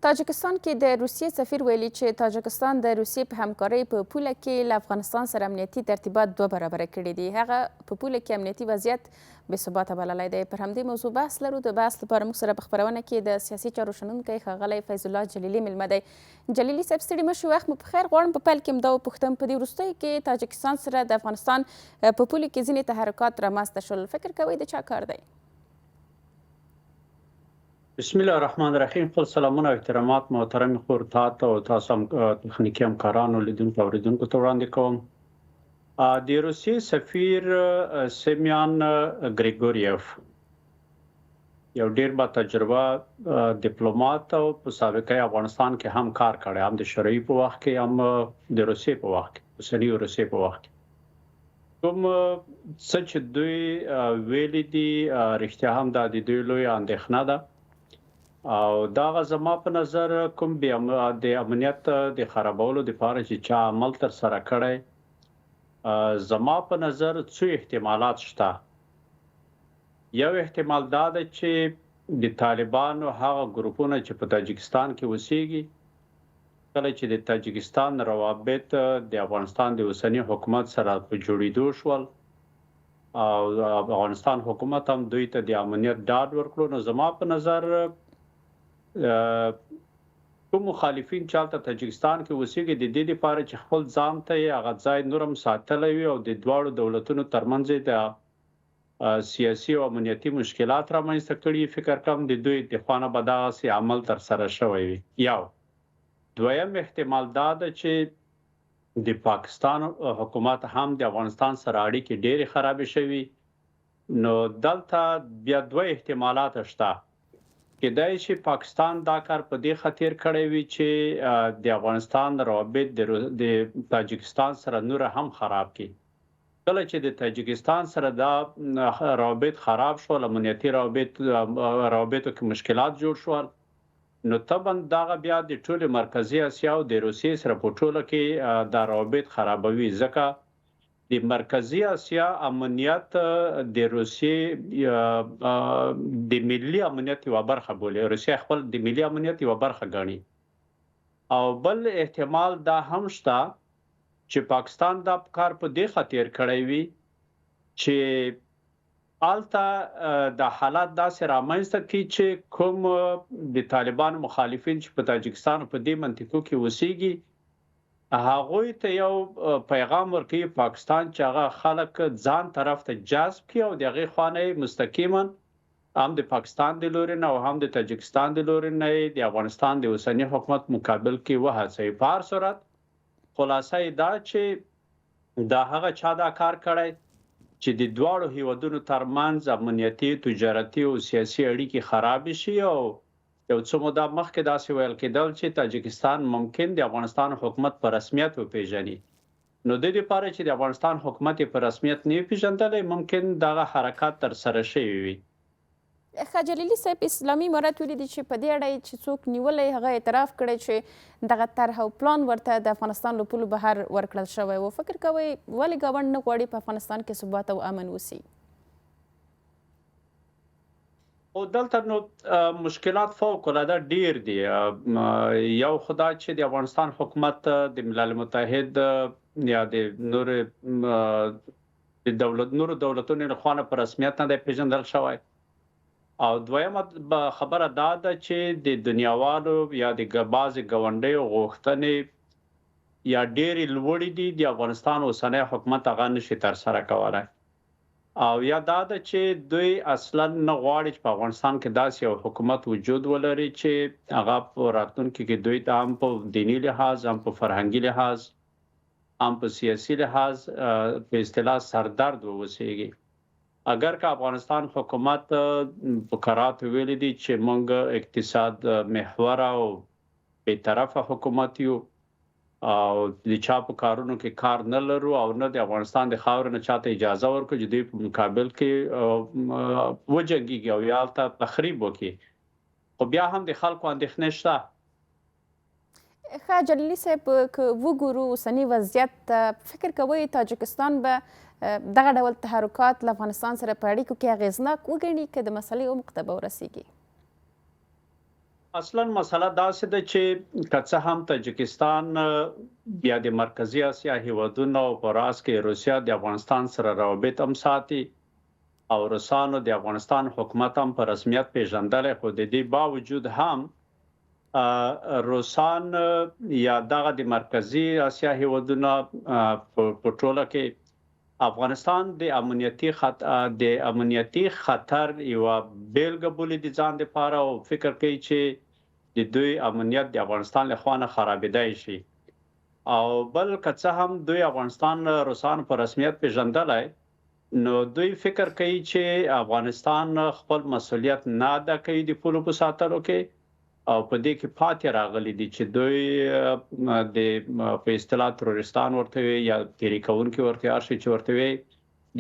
تاجکستان کې د روسیې سفیر ویلي چې تاجکستان د روسیې په همکارۍ په پوله کې له افغانستان سره امنیتي ترتیبات 2 برابره کړي دي. هغه په پوله کې امنیتي وضعیت بې ثباته بللی دی. پر همدې موضوع بحث لرو. د بحث لپاره موږ سره په خپرونه کې د سیاسي چارو شنونکی ښاغلی فیض الله جلیلي میلمه دی. جلیلي صاحب ستړي مه شئ، وخت مو په خیر. غواړم په پیل کې هم دا وپوښتم، په دې وروستیو کې تاجکستان سره د افغانستان په پولو کې ځینې تحرکات رامنځته شول. فکر کوئ د چا کار دی؟ بسم الله الرحمن الرحیم. خپل سلامونه او احترامات محترم خور ته او تاسو تخنیکی همکارانو لیدونکو او اوریدونکو ته وړاندې کوم. د روسیې سفیر سیمیان ګریګوریف یو ډیر با تجربه ډیپلوماټ او په سابقه افغانستان کې هم کار کړی، هم د شوروي په وخت کې هم د روسیې په وخت کې، اوسنۍ روسیې په وخت کې. کوم څه چې دوی ویلي دي رښتیا هم د دوی لوی اندېښنه ده او دا زما په نظر کوم د امنیت د خرابولو لپاره چې چا عمل تر سره کړی، زما په نظر څو احتمالات شته. یو احتمال دا ده چې د طالبانو هغه ګروپونه چې په تاجکستان کې اوسېږي، کله چې د تاجکستان روابط د افغانستان د اوسنی حکومت سره په جوړېدو شول او افغانستان حکومت هم دوی ته د امنیت ډاډ ورکړو، نو زما په نظر کوم مخالفین چالت تاجکستان کې اوسېږي د دې لپاره چې خپل ځان ته هغه ځای نورم ساتلی وي او د دواړو دولتونو ترمنځ د سیاسي او امنیتي مشکلات رامنځته کړي. فکر کوم د دوی د خوا نه به دغسې عمل تر سره شوی وي. یو دویم احتمال دا ده چې د پاکستان حکومت هم د افغانستان سره اړیکې ډېرې خرابې شوي، نو دلته بیا 2 احتمالات شته. کېدای شي پاکستان دا کار په دې خاطر کړی وي چې د افغانستان روابط د تاجکستان سره نور هم خراب کړي. کله چې د تاجکستان سره دا روابط خراب شول، امنیتي روابطو کې مشکلات جوړ شول، نو طبعا دغه بیا د ټول مرکزی اسیا او د روسیې سره په ټوله کې دا روابط خرابوي. ځکه د مرکزی اسیا امنیت د روسیې د ملي امنیت یو برخه بولي، روسیه خپل د ملي امنیت یو برخه ګڼي. او بل احتمال دا هم شته چې پاکستان دا کار په دې خاطر کړی وي چې الته د حالات داسې رامنځته کړي چې کوم د طالبان مخالفین چې په تاجکستان په دې منطقو کې اوسېږي، هغوی ته یو پیغام ورکوي پاکستان چې هغه خلک ځان طرف ته جذب کړي او د هغې خوا نه مستقیما هم د پاکستان د لوري نه او هم د تاجکستان د لوري نه د افغانستان د اوسني حکومت مقابل کې وهڅوي. په هر صورت خلاصه یې دا چې دا هغه چا دا کار کړی چې د دواړو هیوادونو ترمنځ امنیتي، تجارتي او سیاسي اړیکې خراب شي. او یو څه موده مخکې داسې ویل کېدل چې تاجکستان ممکن د افغانستان حکومت په رسمیت وپیژني، نو د دې لپاره چې د افغانستان حکومت په رسمیت نه پیژندلی، ممکن دغه حرکات تر سره شوي وي. ښه جلیلي صاحب، اسلامي امارات ویلي دي چې په دې اړه چې څوک نیولی هغه اعتراف کړی چې دغه طرح او پلان ورته د افغانستان له پولو بهر ورکړل شوی و. فکر کوئ ولې ګاونډ نه غواړي په افغانستان کې ثبات او امن وسي؟ او دلته نو مشکلات فوق العاده ډیر دي. یو خدا چې د افغانستان حکومت د ملل متحد یا د نورو دولتونو لخوا په رسمیت نه دی پیژندل شوی. او دویمه خبره دا ده چې د دنیاوالو یا د بعضې ګاونډیو غوښتنې یا ډېرې لوړې دي، د افغانستان اوسنی حکومت هغه نشي ترسره کولی. او یا دا ده چې دوی اصلا نه غواړي چې په افغانستان کې داسې یو حکومت وجود ولري چې هغه په راتلونکي کې دوی ته هم په دیني لحاظ، هم په فرهنګي لحاظ، هم په سیاسي لحاظ په اصطلاح سردرد واوسېږي. اگر که افغانستان حکومت په کراتو ویلي دي چې موږ اقتصاد محور او بیطرفه حکومت یو او د چا په کارونو کې کار نه لرو او نه د افغانستان د خاورې نه چاته اجازه ورکړو چې دوی په مقابل کې وجنګېږي او یا هلته تخریب وکړي، خو بیا هم د خلکو اندېښنې شته. ښه جلیلي صاحب، که وګورو اوسني وضعیت ته، فکر کوئ تاجکستان به دغه ډول تحرکات له افغانستان سره په اړیکو کې اغېزناک وګڼي که د مسلې عمق ته به ورسیږي؟ اصلا مسله داسې ده چې که هم تاجکستان بیا د مرکزی اسیا هیوادونو په راس کې روسیا د افغانستان سره روابط هم ساتي او روسانو د افغانستان حکومت هم په رسمیت پیژندل، خو د دې باوجود هم روسان یا دغه د مرکزی اسیا هیوادونو په ټوله کې افغانستان د امنیتي خطر یو بیلګه بولي د ځان لپاره او فکر کوي چې د دوی امنیت د افغانستان له خوا نه خرابېدای شي او بل که هم دوی افغانستان روسان په رسمیت پیژندلای نو دوی فکر کوي چې افغانستان خپل مسؤلیت نه ادا کوي د پولو په ساتلو کې او په دې کې پاتې راغلي دي چې دوی د په اصطلاح تروریستان ورته یا تیری کوونکي ورته ارشي چې ورته وي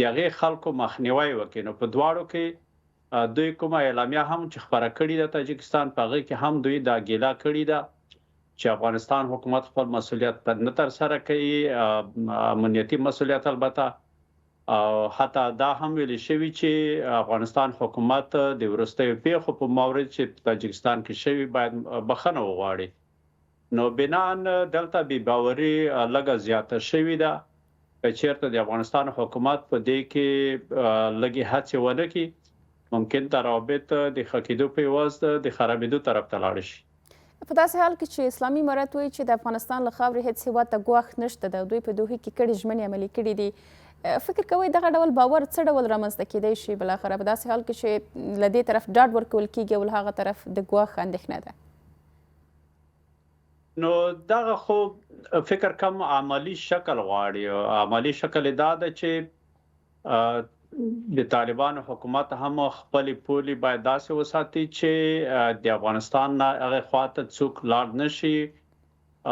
دغه خلکو مخنیوي وکړي. نو په دواړو کې دوی کومه اعلامیه هم چې خبره کړې ده تاجکستان په هغه کې هم دوی دا ګیلا کړې ده چې افغانستان حکومت خپل مسؤلیت نه تر سره کوي، امنیتي مسؤلیت البته، او حتی دا هم ویل شوی چې افغانستان حکومت د ورستیو پیښو په مورد چې تاجکستان کې شوی باید بخښنه وغواړي. نو بنان دلته بي باوري لګه زیاته شوی ده چې چیرته د افغانستان حکومت په دې کې لګي هڅه ونه کړي ممکن دا روابط د خکېدو په واسطه د خرابېدو طرف ته لاړ شي. په داسې حال کې چې اسلامي امارات وایي چې د افغانستان له خاورې هیڅ هېواد ته ګواښ نشته ده، دوی په دوحې کې کړي ژمنې عملي کړي دي. فکر کوئ دغه ډول باور څه ډول رامنځته کېدای شي بالاخره په داسې حال کې چې له دې طرف ډاډ ورکول کېږي او له هغه طرف د ګواښ اندېښنه ده؟ نو دغه خو فکر کم عملی شکل غواړي. عملی شکل دا ده چې د طالبانو حکومت هم خپل پولي باید داسې وساتي چې د افغانستان نه هغه خواته څوک لاړ نشي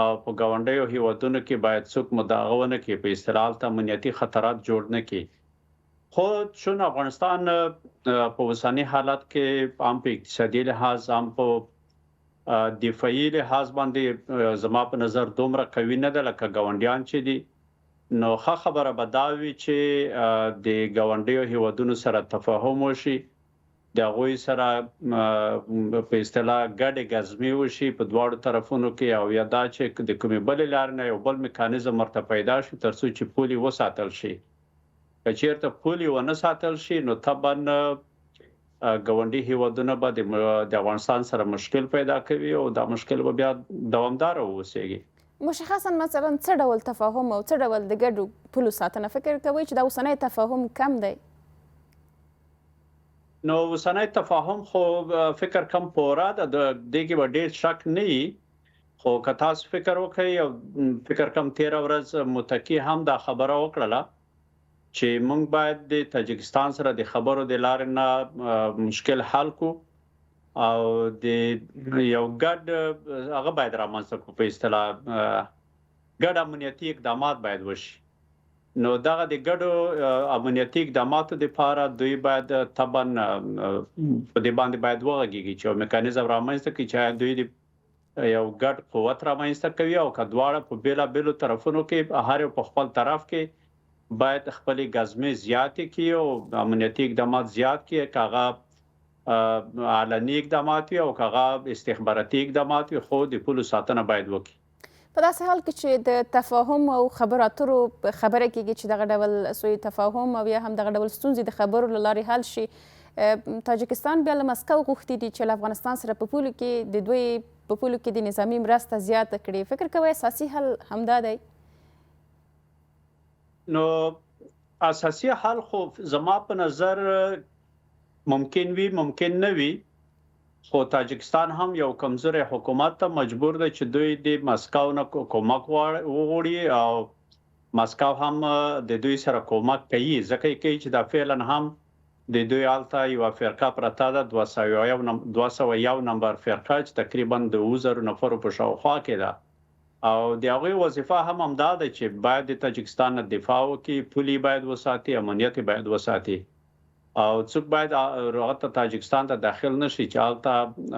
او په گاونډیو هیوادونو کې باید څوک مداغونه کې په اصطلاح ته امنیتي خطرات جوړ نه کړي. خو چون افغانستان په اوسنی حالت کې هم په اقتصادي لحاظ هم په دفاعي لحاظ باندې زما په نظر دومره قوي نه ده لکه گاونډیان چې دي، نو ښه خبره به دا وي چې د گاونډیو هیوادونو سره تفاهم وشي، د هغوی سره په اصطلاح ګډې ګزمې وشي په دواړو طرفونو کې، او یا دا چې د کومې بلې لارې نه یو بل میکانیزم ورته پیدا شي ترڅو چې پولي وساتل شي. که چیرته پولي ونه ساتل شي نو طبعا ګاونډي هیوادونه به د افغانستان سره مشکل پیدا کوي او دا مشکل به بیا دوامدار اوسېږي. مشخصا مثلا څه ډول تفاهم او څه ډول د ګډو پولو ساتنه فکر کوئ چې دا اوسنی تفاهم کم دی؟ نو اوسنی تفاهم خو فکر کم پوره ده، د دې کې به ډېر شک نه وي، خو که تاسو فکر وکړئ او فکر کم 13 ورځ متکی هم دا خبره وکړه چې موږ باید د تاجکستان سره د خبرو د لارې نه مشکل حل کو او د یو ګډ هغه باید رامنځته کو په اصطلاح ګډ امنیتي اقدامات باید وشي. نو دغه د ګډو امنیتي اقداماتو لپاره دوی باید طبعا په دې باندې باید وغږیږي چې یو میکانیزم رامنځته کړي چې دوی د یو ګډ قوت رامنځته کوي او کډواړه په بیلابېلو طرفونو کې هر یو په خپل طرف کې باید خپل غزمې زیات کړي او امنیتي اقدامات زیات کړي، کاغه علني اقدامات او کاغه استخباراتي اقدامات خو د پولو ساتنه باید وکړي. په داسې حال کې چې د تفاهم او خبرو اترو خبره کېږي چې دغه ډول سوی تفاهم او یا هم دغه ډول ستونزې د خبرو له لارې حل شي، تاجکستان بیا له مسکو غوښتي دي چې له افغانستان سره په پولو کې د دوی په پولو کې د نظامي مرسته زیاته کړي. فکر کوئ اساسي حل همدا دی؟ نو اساسي حل خو زما په نظر ممکن وي ممکن نه وي، خو تاجکستان هم یو کمزوري حکومت ته مجبور دی چې دوی د مسکو نه کومک وغواړي او مسکو هم د دوی سره کومک کوي، ځکه چې دا فعلا هم د دوی الته یو فرقه پرته ده 201 نمبر فرقه چې تقریبا 2000 نفر په شاوخوا کې ده او د هغوی وظیفه هم همدا ده چې باید د تاجکستان نه دفاع وکړي، پولي باید وساتي، امنیت باید وساتي او څوک باید راغته تاجکستان ته داخل نشي چې الته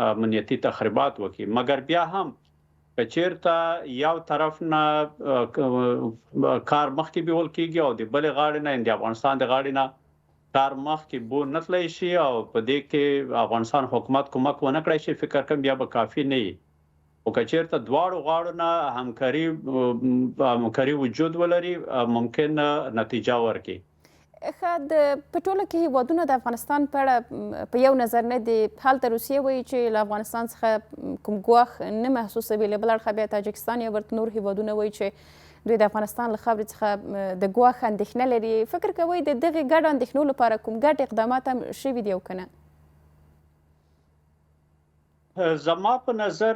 امنیتي تخریبات وکړي. مګر بیا هم که چیرته یو طرف نه کار مخکې بیول کېږي او د بلې غاړې نه د افغانستان د غاړې نه کار مخکې بو نه تللی شي او په دې کې افغانستان حکومت کومک ونه کړی شي فکر کوم بیا به کافي نه وي او که چیرته دواړو غاړو نه همکاري وجود ولري ممکن نتیجه ورکړي. په ټوله کې هیوادونه د افغانستان په اړه په یو نظر نه دي. هلته روسیې وایي چې له افغانستان څخه کوم ګواښ نه محسوسوي، له بل اړخه بیا تاجکستان یا ورته نور هیوادونه وایي چې دوی د افغانستان له خاورې څخه د ګواښ اندېښنه لري. فکر کوئ د دغې ګډ اندېښنو لپاره کوم ګډ اقدامات هم شوي دي او که نه؟ زما په نظر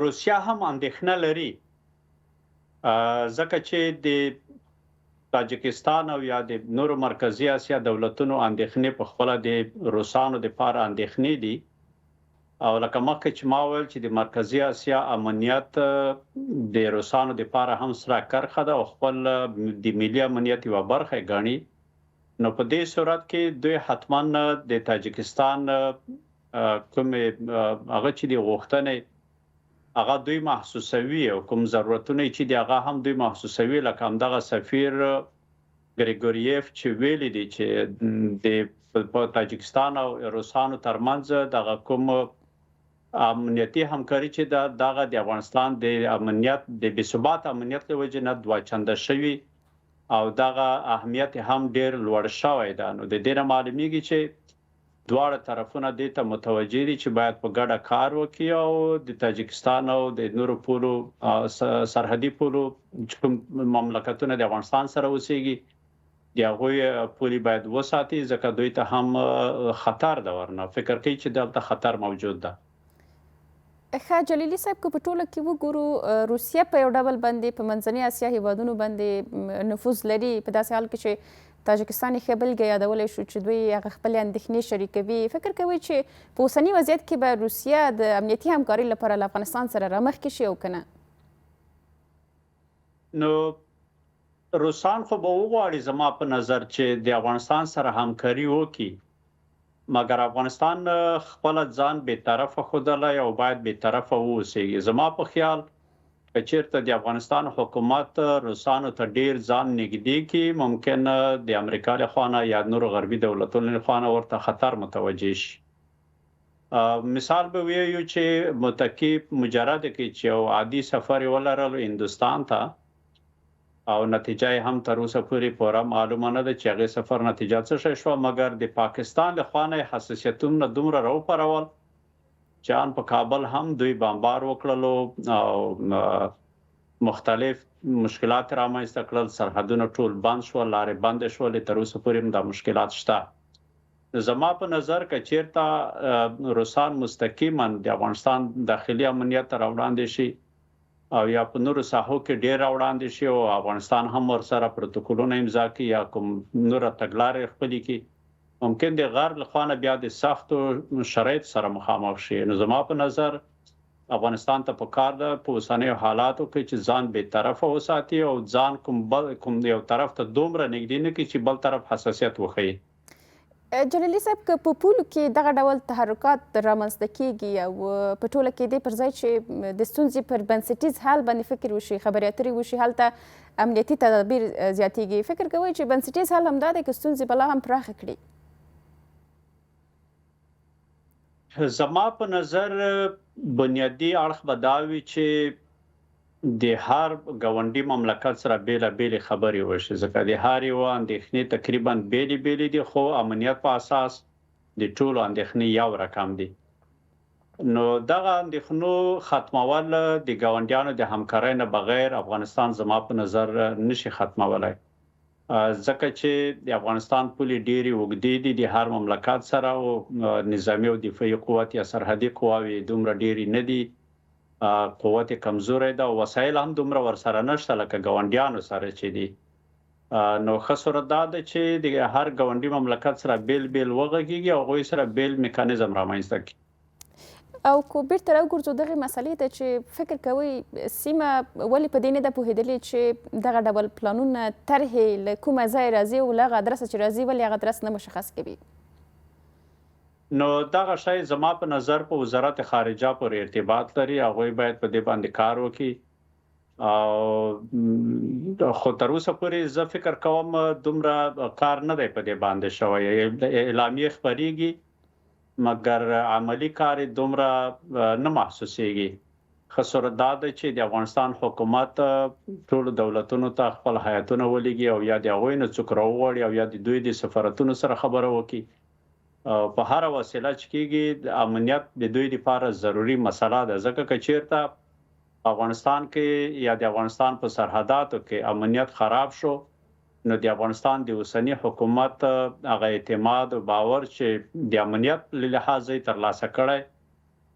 روسیا هم اندېښنه لري ځکه چې د تاجکستان او یا د نورو مرکزی اسیا دولتونو اندېښنې په خپل د روسانو د پاره اندېښنې دي او لکه مخکې چې ما ویل چې د مرکزی اسیا امنیت د روسانو د پاره هم سره کرخه ده او خپل د ملي امنیت یو برخه ګڼي. نو په دې صورت کې دوی حتما د تاجکستان کوم هغه چې د غوښتنې هغه دوی محسوسوي او کوم ضرورتونه چې دی هغه هم دوی محسوسوي، لکه همدغه سفیر ګریګوریف چې ویلي دي چې د تاجکستان او روسانو ترمنځ دغه کوم امنیتي همکاري چې دغه د افغانستان د امنیت د بېثبات امنیت له وجې نه دوه چنده شوي او دغه اهمیت هم ډیر لوړ شوی ده. نو د دې نه معلومیږي چې دواړه طرفونه دې ته متوجه دي چې باید په ګډه کار وکړي او د تاجکستان او د نورو پولو سرحدي پولو کوم مملکتونه د افغانستان سره اوسېږي د هغوی پولي باید وساتي ځکه دوی ته هم خطر ده، ورنه فکر کوي چې دلته خطر موجود ده. ښه جلیلي صاحب، که په ټوله کې وګورو روسیه په یو ډول باندې په منځنۍ اسیا هیوادونو باندې نفوذ لري، په داسې حال کې چې تاجکستان یې ښه بېلګه یادولی شو چې دوی هغه خپلې اندېښنې شریکوي. فکر کوئ چې په اوسني وضعیت کې به روسیه د امنیتي همکارۍ لپاره له افغانستان سره رامخکې شي او که نه؟ نو روسان خو به وغواړي زما په نظر چې د افغانستان سره همکاري وکړي، مګر افغانستان خپل ځان به طرفه خودلای او باید به طرفه ووسیږي. زما په خیال که چیرته د افغانستان حکومت روسانو ته ډیر ځان نږدې کی ممکن د امریکا له خوا یا نور غربي دولتونو له خوا ورته خطر متوجه شي. مثال به ویو چې متکی مجرد کې چې عادي سفر ولرلو هندستان ته او نتیجه هم تر اوسه پورې پوره معلومه نه ده چې هغه سفر نتیجه څه شوه، مګر د پاکستان له خوا نه حساسیتونه دومره راوپارول چې ان په کابل هم دوی بمبار وکړلو او مختلف مشکلات رامنځته کړل، سرحدونه ټول بند شول، لارې بند شول، تر اوسه پورې د مشکلات شته. زما په نظر که چیرته روسان مستقیما د افغانستان داخلي امنیت تر وړاندې شي او یا په نورو ساحو کې ډیر وړاندې شي او افغانستان هم ورسره پروتوکولونه امضا کړي یا کوم نور تګلارې خپلې کړي، ممکن د غرب له خوا نه بیا د سختو شرایط سره مخامخ شي. نو زما په نظر افغانستان ته پکار ده په اوسنیو حالاتو کې چې ځان به طرفه وساتي او ځان کوم یو طرف ته دومره نږدې نه کړي چې بل طرف حساسیت وښيي. جلیلي صاحب، که په پولو کې دغه ډول تحرکات رامنځته کیږي او په ټوله کې دې پر ځای چې د ستونزې پر بنسټیز حل باندې فکر وشي، خبرې اترې وشي، هلته امنیتي تدابیر زیاتیږي، فکر کوئ چې بنسټیز حل همدا دی که ستونزې به لا هم پراخه کړي؟ زما په نظر بنیادی اړخ به دا وي چې د هر ګاونډي مملکت سره بیلابېلې خبرې وشي، ځکه د هر یو اندېښنې تقریبا بیلې دي، خو امنیت په اساس د ټولو اندېښنې یو رقم دي. نو دغه اندېښنو ختمول د ګاونډیانو د همکارۍ نه بغیر افغانستان زما په نظر نشي ختمولای، ځکه چې د افغانستان پولې ډېرې اوږدې دي د هر مملکت سره او نظامي او دفاعي قوت یا سرحدي قواوې دومره ډېرې نه دي، قوت کمزوري ده او وسایل هم دومره ورسره نشته لکه ګاونډیانو سره چې دي. نو ښه صورت دا ده چې د هر ګاونډي مملکت سره بیل وغږیږي او هغوی سره بیل میکانیزم رامنځته کړي. او کو بیرته راوګرځو دغې مسلې ته چې فکر کوئ سیمه ولې په دې نه ده پوهېدلې چې دغه ډول پلانونه طرحې له کومه ځای راځي او له هغه ادرسه چې راځي ولې هغه ادرس نه مشخص کوي؟ نو دغه شی زما په نظر په وزارت خارجه پورې ارتباط لري، هغوی باید په دې باندې کار وکړي خو تر اوسه پورې زه فکر کوم دومره کار نه دی په دې باندې شوی اعلامیه خبرېږي مګر عملی کار دومره نه محسوسېږي خسر دا ده چې د افغانستان حکومت ټول دولتونو ته خپل هیاتونه ولېږي او یا د هغوی نه څوک راوغواړي او یا د دوی د سفارتونو سره خبره وکړي په هر وسیله چې کېږي د امنیت د دوی لپاره ضروري مسله ده ځکه که چیرته افغانستان کې یا د افغانستان په سرحداتو کې امنیت خراب شو نو د افغانستان د اوسنی حکومت هغه اعتماد او باور چې د امنیت له لحاظه ترلاسه کړي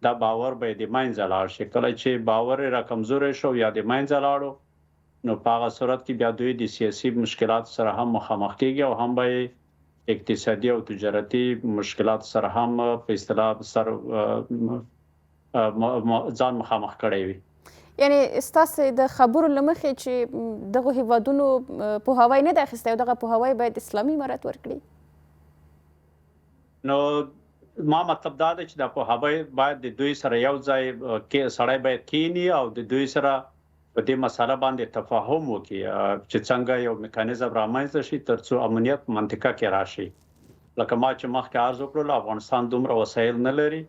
دا باور به د منځه لاړ شي کله چې باور را کمزورې شو یا د منځه لاړو نو په هغه صورت کې بیا دوی د سیاسي مشکلات سره هم مخامخ کیږي او هم به اقتصادي او تجارتي مشکلات سره هم په اصطلاح سر ځان مخامخ کړي وي یعنی ستاسو د خبرو لمخې چې دغه هیوادونو پوهاوی نه د اخیستی او دغه پوهاوی باید اسلامي امارت ورکړي نو ما مطلب دا دی چې د پوهاوی باید د دوی سره یو ځای کې سړی باید کینی او د دوی سره په دې مسله باندې تفاهم وکړي چې څنګه یو میکانیزم رامنځته شي ترڅو امنیت منطقه کې راشي لکه ما چې مخکې عرض وکړل افغانستان دومره وسایل نه لري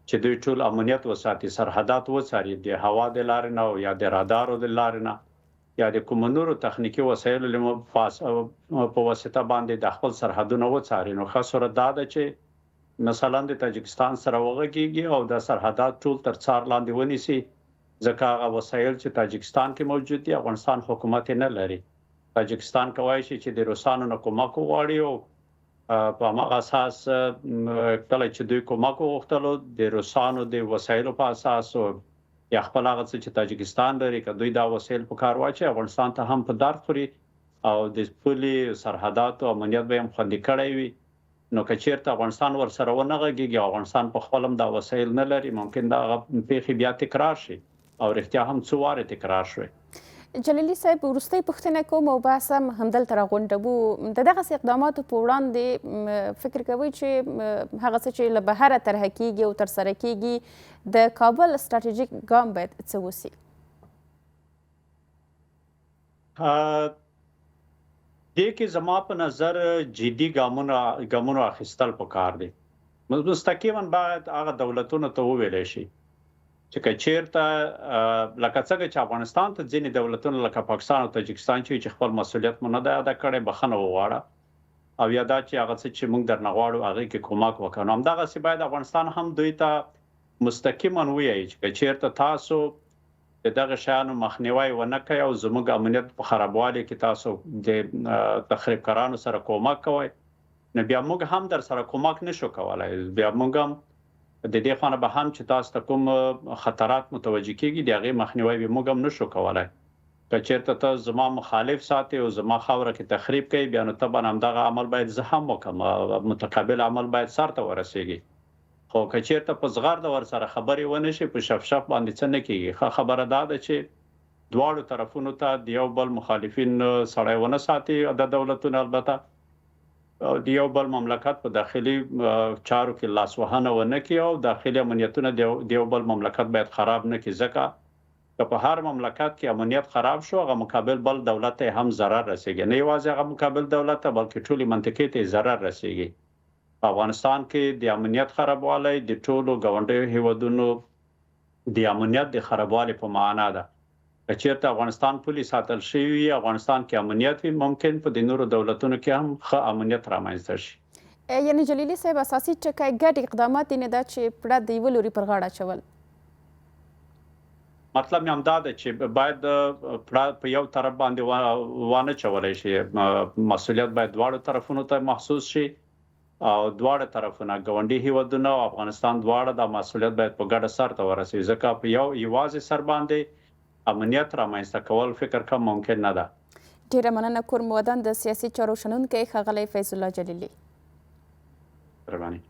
چې دوی ټول امنیت وساتي سرحدات وڅاري د هوا د لارې نه او یا د رادارو د لارې نه یا د کوم نورو تخنیکی وسایلو له په واسطه باندې د خپل سرحدونه وڅاري نو خاص صورت دا ده چې مثلا د تاجکستان سره وغږیږي او د سرحدات ټول تر څار لاندې ونیسي ځکه هغه وسایل چې تاجکستان کې موجود دي افغانستان حکومت نه لري تاجکستان کوي چې د روسانو نه کومک وغواړي او په هغه اساس کله چې دوی کومک وغوښتلو د روسانو د وسایلو په اساس یا خپل هغه چې تاجکستان لري که دوی دا وسایل په کار واچي افغانستان ته هم په درد خوري او د پولي سرحدات او امنیت به هم خوندي کړی وي نو که چیرته افغانستان ورسره ونه غږیږي افغانستان په خپل هم دا وسایل نه لري ممکن دا پیښې بیا تکرار شي او رښتیا هم څو واره تکرار شوي جلیلي صاحب وروستۍ پوښتنه کوم او بحث هم همدلته راغونډوو د دغسې اقداماتو په وړاندې فکر کوئ چې هغه څه چې له بهره طرحه کیږي او ترسره کیږي د کابل ستراتیژیک ګام باید څه وسي دې کې زما په نظر جدي ګامونه اخیستل پکار دي مستقیما باید هغه دولتونو ته وویل شي چې چیرته لکه څنګه چې افغانستان ته ځینې دولتونه لکه پاکستان او تاجکستان چې خپل مسولیت مونږ نه ادا کړي بخښنه وغواړه او یا دا چې هغه څه چې موږ درنه غواړو هغه کې کومک وکړو همدغه سي باید افغانستان هم دوی ته مستقیما وایي چې چیرته تاسو دغه شانو مخنیوي ونه کوي او زموږ امنیت په خرابوالي کې تاسو د تخریبکارانو سره کومک کوي نو بیا موږ هم در سره کومک نشو کولای بیا موږ هم د دې خانه به هم چې تاسو ته کوم خطرات متوجه کیږي دغه مخنیوي به موږ هم نشو کولای که چیرته ته زما مخالف ساتي او زما خاوره کې تخریب کوي بیا نو طبعا هم دغه عمل باید زه هم وکم متقابل عمل باید سره ورسیږي خو که چیرته په صغار د ور سره خبرې ونه شي په شفشف باندې څه نه کیږي خبره دا ده چې دواړو طرفونو ته د یو بل مخالفین سړی ونه ساتي د دولتونو البته د یو بل مملکت په داخلي چارو کې لاسوهنه ونه کوي او داخلي امنیتونه د یو بل مملکت باید خراب نه کړي ځکه که په هر مملکت کې امنیت خراب شو هغه مقابل بل دولت ته هم ضرر رسیږي نه یوازې هغه مقابل دولت ته بلکې ټولې منطقې ته ضرر رسیږي افغانستان کې د امنیت خرابوالی د ټولو ګاونډیو هیوادونو د امنیت د خرابوالي په معنا ده چیرته افغانستان پولیس ساتل شوی افغانستان کې امنیت وي ممکن په د نورو دولتونو کې هم ښه امنیت رامنځته شي یعنی جلیلي صاحب اساسي ټکی ګډ اقدامات نه ده چې پړه د یو لوري پر غاړه چول مطلب مې همدا ده چې باید په یو طرف باندې وانه چولای شي مسؤلیت باید دواړو طرفونو ته محسوس شي او دواړه طرفونه ګاونډي هیوادونه او افغانستان دواړه د مسؤلیت باید په ګډه سر ته ورسي ځکه په یوازې سر باندې امنیت رامنځته کول فکر کوم ممکن نه ده ډیره مننه کور مودان د سیاسي چارو شنونکی ښاغلی فیض الله جلیلي قرباني